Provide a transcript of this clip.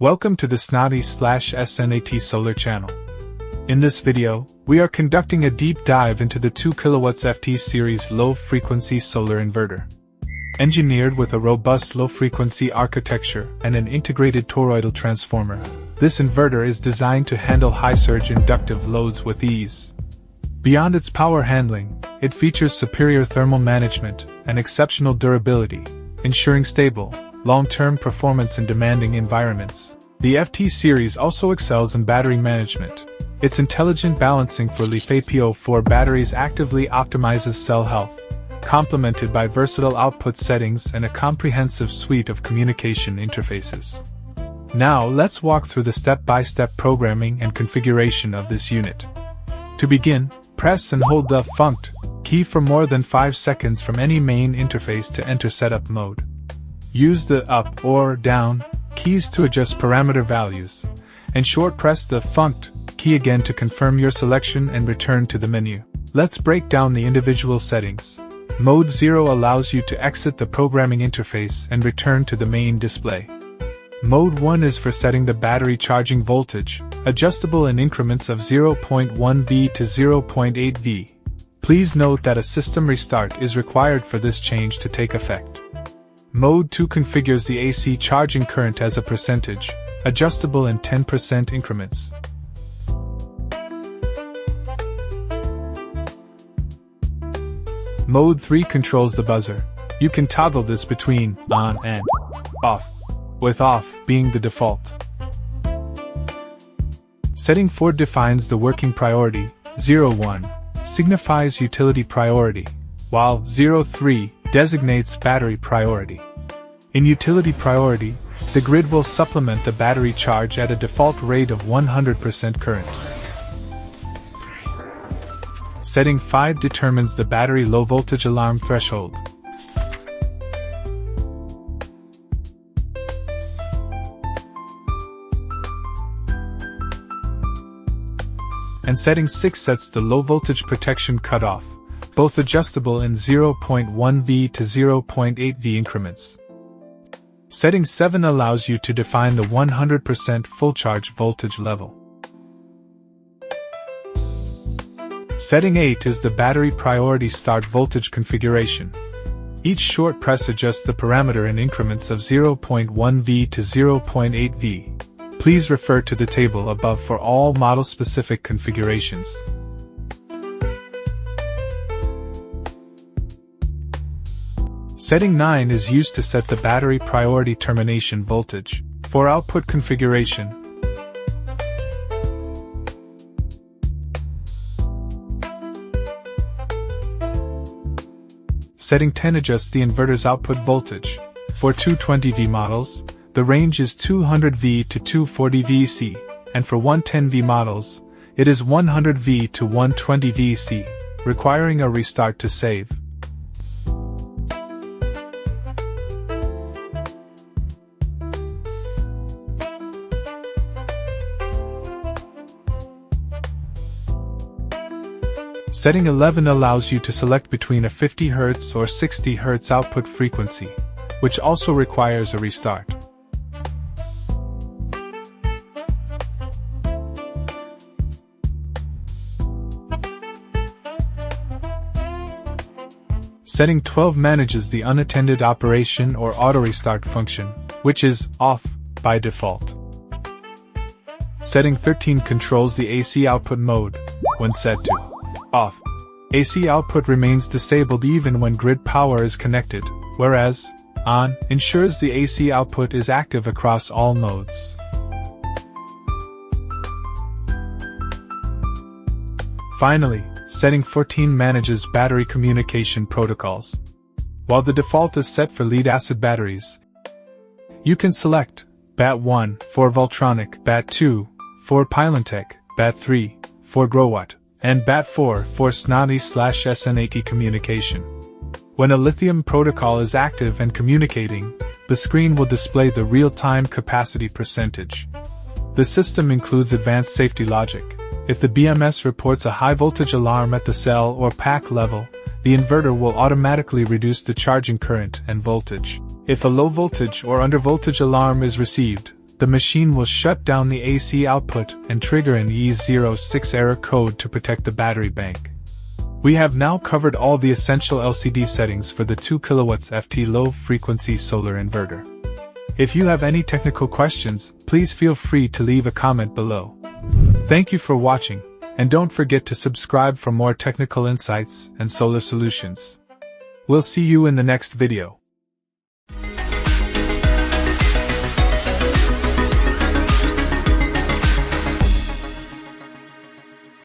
Welcome to the SNADI/SNAT Solar channel. In this video, we are conducting a deep dive into the 2 kW FT series low-frequency solar inverter. Engineered with a robust low-frequency architecture and an integrated toroidal transformer, this inverter is designed to handle high-surge inductive loads with ease. Beyond its power handling, it features superior thermal management and exceptional durability, ensuring stable, long-term performance in demanding environments. The FT series also excels in battery management. Its intelligent balancing for LiFePO4 batteries actively optimizes cell health, complemented by versatile output settings and a comprehensive suite of communication interfaces. Now let's walk through the step-by-step programming and configuration of this unit. To begin, press and hold the "Funct" key for more than 5 seconds from any main interface to enter setup mode. Use the up or down keys to adjust parameter values, and short press the "Funct" key again to confirm your selection and return to the menu. Let's break down the individual settings. Mode 0 allows you to exit the programming interface and return to the main display. Mode 1 is for setting the battery charging voltage, adjustable in increments of 0.1 V to 0.8 V. Please note that a system restart is required for this change to take effect. Mode 2 configures the AC charging current as a percentage, adjustable in 10% increments. Mode 3 controls the buzzer. You can toggle this between on and off, with off being the default. Setting 4 defines the working priority. 01 signifies utility priority, while 03 designates battery priority. In utility priority, the grid will supplement the battery charge at a default rate of 100% current. Setting 5 determines the battery low voltage alarm threshold. And setting 6 sets the low voltage protection cutoff, both adjustable in 0.1 V to 0.8 V increments. Setting 7 allows you to define the 100% full charge voltage level. Setting 8 is the battery priority start voltage configuration. Each short press adjusts the parameter in increments of 0.1 V to 0.8 V. Please refer to the table above for all model-specific configurations. Setting 9 is used to set the battery priority termination voltage. For output configuration, Setting 10 adjusts the inverter's output voltage. For 220V models, the range is 200V to 240VC, and for 110V models, it is 100V to 120VC, requiring a restart to save. Setting 11 allows you to select between a 50 Hz or 60 Hz output frequency, which also requires a restart. Setting 12 manages the unattended operation or auto restart function, which is off by default. Setting 13 controls the AC output mode. When set to off, AC output remains disabled even when grid power is connected, whereas on ensures the AC output is active across all modes. Finally, setting 14 manages battery communication protocols. While the default is set for lead-acid batteries, you can select BAT1 for Voltronic, BAT2 for Pylontech, BAT3 for Growatt, and BAT4 for SNADI/SNAT communication. When a lithium protocol is active and communicating, the screen will display the real-time capacity percentage. The system includes advanced safety logic. If the BMS reports a high voltage alarm at the cell or pack level, the inverter will automatically reduce the charging current and voltage. If a low voltage or under voltage alarm is received, the machine will shut down the AC output and trigger an E06 error code to protect the battery bank. We have now covered all the essential LCD settings for the 2kW FT low-frequency solar inverter. If you have any technical questions, please feel free to leave a comment below. Thank you for watching, and don't forget to subscribe for more technical insights and solar solutions. We'll see you in the next video.